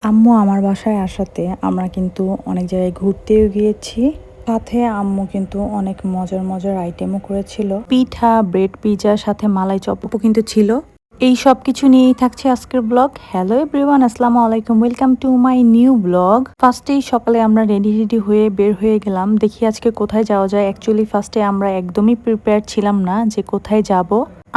আম্মু আমার বাসায় আসাতে আমরা কিন্তু অনেক জায়গায় ঘুরতেও গিয়েছি। সাথে আম্মু কিন্তু অনেক মজার মজার আইটেমও করেছিল। পিঠা, ব্রেড পিজার সাথে মালাই চপও কিন্তু ছিল। এই সব কিছু নিয়েই থাকছে আজকের ব্লগ। হ্যালো এভরিওয়ান, আসসালামু আলাইকুম, welcome to my new blog. ফার্স্টেই সকালে আমরা রেডি হয়ে বের হয়ে গেলাম। দেখি আজকে কোথায় যাওয়া যায়। অ্যাকচুয়ালি ফার্স্টে আমরা একদমই প্রিপেয়ার ছিলাম না যে কোথায় যাব।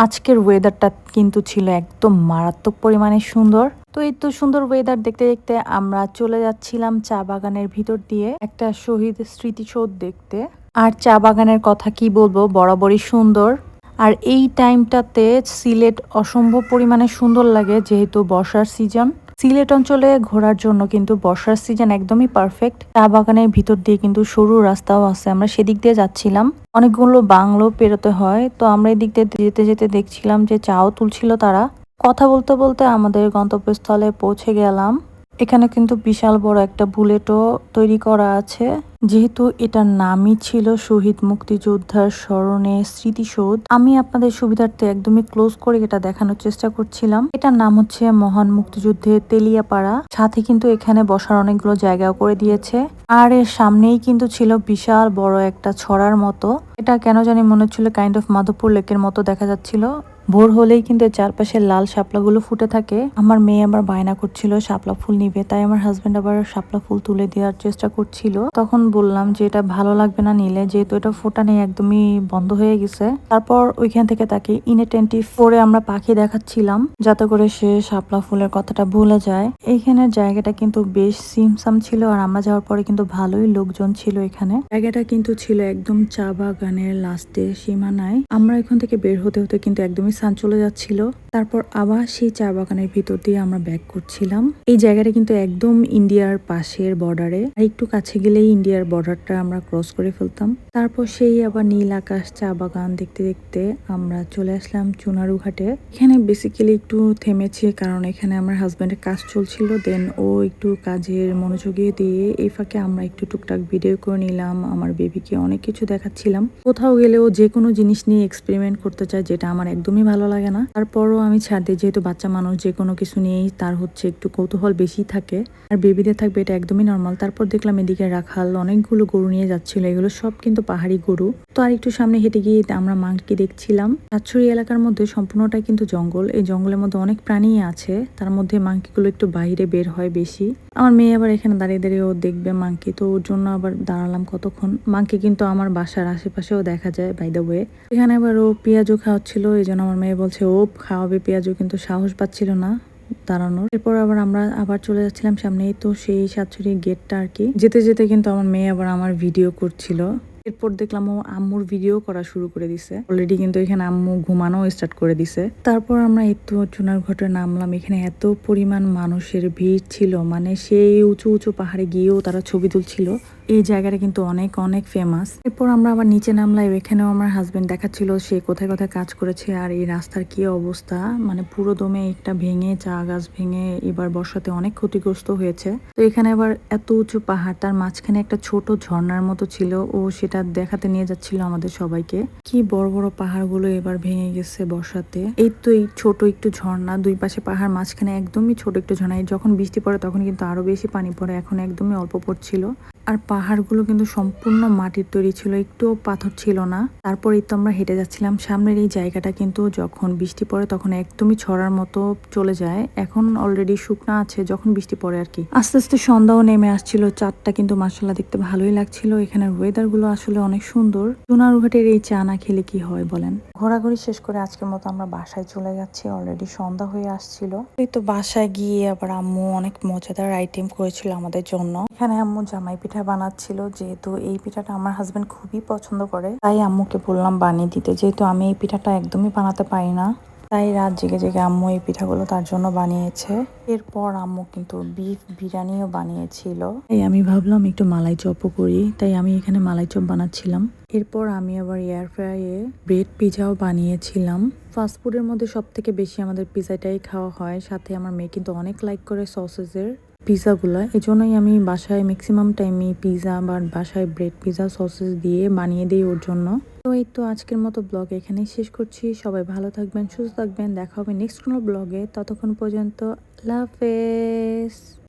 আজকের ওয়েদারটা কিন্তু ছিল একদম মারাত্মক পরিমাণে সুন্দর। তো এই তো সুন্দর ওয়েদার দেখতে দেখতে আমরা চলে যাচ্ছিলাম চা বাগানের ভিতর দিয়ে একটা শহীদ স্মৃতিসৌধ দেখতে। আর চা বাগানের কথা কি বলবো, বরাবরই সুন্দর। আর এই টাইমটাতে সিলেট অসম্ভব পরিমাণে সুন্দর লাগে, যেহেতু বর্ষার সিজন। সিলেট অঞ্চলে ঘোরার জন্য কিন্তু বর্ষার সিজন একদমই পারফেক্ট। চা বাগানের ভিতর দিয়ে কিন্তু সরু রাস্তাও আছে, আমরা সেদিক দিয়ে যাচ্ছিলাম। অনেকগুলো বাংলো পেরোতে হয়, তো আমরা এদিক দিয়ে যেতে যেতে দেখছিলাম যে চাও তুলছিল তারা। কথা বলতে বলতে আমাদের গন্তব্যস্থলে পৌঁছে গেলাম। এখানে কিন্তু বিশাল বড় একটা বুলেটও তৈরি করা আছে, যেহেতু এটার নামই ছিল শহীদ মুক্তিযোদ্ধার স্মরণে স্মৃতিসৌধ। আমি আপনাদের সুবিধার্থে একদমই ক্লোজ করে এটা দেখানোর চেষ্টা করছিলাম। এটার নাম হচ্ছে মহান মুক্তিযুদ্ধের তেলিয়াপাড়া। সাথে কিন্তু এখানে বসার অনেকগুলো জায়গাও করে দিয়েছে। আর এর সামনেই কিন্তু ছিল বিশাল বড় একটা ছড়ার মতো। এটা কেন জানি মনে হচ্ছিল কাইন্ড অফ মাধবপুর লেকের মতো দেখা যাচ্ছিল। ভোর হলেই কিন্তু চারপাশে লাল শাপলাগুলো ফুটে থাকে। আমার মেয়ে আবার বায়না করছিল শাপলা ফুল নিবে, তাই আমার হাজবেন্ড আবার শাপলা ফুল তুলে দেওয়ার চেষ্টা করছিল। তখন বললাম যে এটা ভালো লাগবে না নিলে, যেহেতু এটা ফোটা নেই, একদমই বন্ধ হয়ে গেছে। তারপর ওইখান থেকে তাকে ইনঅ্যাটেন্টিভ করে আমরা পাখি দেখাচ্ছিলাম, যাতে করে সে শাপলা ফুলের কথাটা ভুলে যায়। এইখানের জায়গাটা কিন্তু বেশ সিমসাম ছিল, আর আমরা যাওয়ার পরে কিন্তু ভালোই লোকজন ছিল এখানে। জায়গাটা কিন্তু ছিল একদম চা বাগানের লাস্টে সীমানায়। আমরা এখান থেকে বের হতে হতে কিন্তু একদমই সান চলে যাচ্ছিল। তারপর আবার সেই চা বাগানের ভিতর দিয়ে আমরা ব্যাক করছিলাম। এই জায়গাটা কিন্তু একদম ইন্ডিয়ার পাশের বর্ডারে, আর একটু কাছে গেলেই ইন্ডিয়ার বর্ডারটা আমরা ক্রস করে ফেলতাম। তারপর সেই আবার নীল আকাশ, চা বাগান দেখতে দেখতে আমরা চলে আসলাম চুনারু ঘাটে। এখানে বেসিক্যালি একটু থেমেছি, কারণ এখানে আমার হাজব্যান্ডের কাজ চলছিল। দেন ও একটু কাজের মনোযোগী দিয়ে এই ফাঁকে আমরা একটু টুকটাক ভিডিও করে নিলাম। আমার বেবিকে অনেক কিছু দেখাচ্ছিলাম। কোথাও গেলেও যে কোনো জিনিস নিয়ে এক্সপেরিমেন্ট করতে চায়, যেটা আমার একদমই ভালো লাগে না। তারপরও আমি ছাড় দিই, যেহেতু বাচ্চা মানুষ, যে কোনো কিছু নিয়েই তার হচ্ছে একটু কৌতূহল বেশি থাকে, আর বেবিদের থাকবে, এটা একদমই নর্মাল। তারপর দেখলাম এদিকে রাখাল অনেকগুলো গরু নিয়ে যাচ্ছিল। এগুলো সব কিন্তু পাহাড়ি গরু। তো আর একটু সামনে হেঁটে গিয়ে আমরা মাংকি দেখছিলাম। সাতছড়ি এলাকার মধ্যে সম্পূর্ণটাই কিন্তু জঙ্গল। এই জঙ্গলের মধ্যে অনেক প্রাণী আছে, তার মধ্যে মাংকিগুলো একটু বাইরে বের হয় বেশি। আমার মেয়ে আবার এখানে দাঁড়িয়ে দাঁড়িয়ে ও দেখবে মাংকি, তো ওর জন্য আবার দাঁড়ালাম কতক্ষণ। মাংকি কিন্তু আমার বাসার আশেপাশেও দেখা যায়, বাই দ্য ওয়ে। এখানে আবার ও পেঁয়াজু খাওয়াচ্ছিল, এই জন্য আমার মেয়ে বলছে ও খাওয়াবে পেঁয়াজু, কিন্তু সাহস পাচ্ছিল না দাঁড়ানোর। এরপর আমরা আবার চলে যাচ্ছিলাম সামনেই তো সেই সাতছড়ি গেটটা আর কি। যেতে যেতে কিন্তু আমার মেয়ে আবার আমার ভিডিও করছিল। এরপর দেখলাম ও আম্মুর ভিডিও করা শুরু করে দিছে। অলরেডি কিন্তু এখানে আম্মু ঘুমানো স্টার্ট করে দিছে। তারপর আমরা একটু চুনার ঘাটে নামলাম। এখানে এত পরিমাণ মানুষের ভিড় ছিল, মানে সেই উঁচু উঁচু পাহাড়ে গিয়েও তারা ছবি তুলছিল। এই জায়গাটা কিন্তু অনেক অনেক ফেমাস। এরপর আমরা আবার নিচে নামলাম। এখানেও আমার হাজবেন্ড দেখাচ্ছিল সে কোথায় কোথায় কাজ করেছে, আর এই রাস্তার কি অবস্থা। মানে পুরো দমে একটা ভেঙে, চা গাছ ভেঙে এবার বর্ষাতে অনেক ক্ষতিগ্রস্ত হয়েছে। তো এখানে আবার এত উঁচু পাহাড়, তার মাঝখানে একটা ছোট ঝর্ণার মতো ছিল, ও সেটা দেখাতে নিয়ে যাচ্ছিল আমাদের সবাইকে। কি বড় বড় পাহাড়গুলো এবার ভেঙে গেছে বর্ষাতে। এই তো এই ছোট একটু ঝর্ণা, দুই পাশে পাহাড়, মাঝখানে একদমই ছোট একটু ঝর্ণা। যখন বৃষ্টি পড়ে তখন কিন্তু আরো বেশি পানি পড়ে, এখন একদমই অল্প পড়ছিল। আর পাহাড়গুলো কিন্তু সম্পূর্ণ মাটির তৈরি ছিল, একটুও পাথর ছিল না। তারপরেই তো আমরা হেঁটে যাচ্ছিলাম। সামনের এই জায়গাটা কিন্তু যখন বৃষ্টি পড়ে তখন একদমই ছড়ার মতো চলে যায়। এখন অলরেডি শুকনা আছে, যখন বৃষ্টি পড়ে আর কি। আস্তে আস্তে সন্ধ্যাও নেমে আসছিল। চাঁদটা কিন্তু মাশাআল্লাহ দেখতে ভালোই লাগছিল। এখানের ওয়েদার গুলো আসলে অনেক সুন্দর। চুনারুঘাটের এই চা না খেলে কি হয় বলেন। ঘোরাঘুরি শেষ করে আজকের মতো আমরা বাসায় চলে যাচ্ছি। অলরেডি সন্ধ্যা হয়ে আসছিল। এই তো বাসায় গিয়ে আবার আম্মু অনেক মজাদার আইটেম করেছিল আমাদের জন্য। এখানে আম্মু জামাই পিঠা বানাচ্ছিল, যেহেতু এই পিঠাটা আমার হাজবেন্ড খুবই পছন্দ করে, তাই আম্মুকে বললাম বানিয়ে দিতে। যেহেতু আমি এই পিঠাটা একদমই বানাতে পারি না, তাই রাত জেগে জেগে আম্মু এই পিঠাগুলো তার জন্য বানিয়েছে। এরপর আম্মু কিন্তু বিফ বিরিয়ানিও বানিয়েছিল। তাই আমি ভাবলাম একটু মালাই চপও করি, তাই আমি এখানে মালাই চপ বানাচ্ছিলাম। এরপর আমি আবার এয়ার ফ্রাইয়ে ব্রেড পিজাও বানিয়েছিলাম। ফাস্টফুডের মধ্যে সব থেকে বেশি আমাদের পিজাটাই খাওয়া হয়। সাথে আমার মেয়ে কিন্তু অনেক লাইক করে সসেসের পিজাগুলো, এজন্যই আমি বাসায় ম্যাক্সিমাম টাইমে পিজা বা বাসায় ব্রেড পিজা সসেস দিয়ে বানিয়ে দিই ওর জন্য। তো এই তো আজকের মতো ব্লগ এখানেই শেষ করছি। সবাই ভালো থাকবেন, সুস্থ থাকবেন। দেখা হবে নেক্সট কোনো ব্লগে। ততক্ষণ পর্যন্ত আল্লাহ হাফেজ।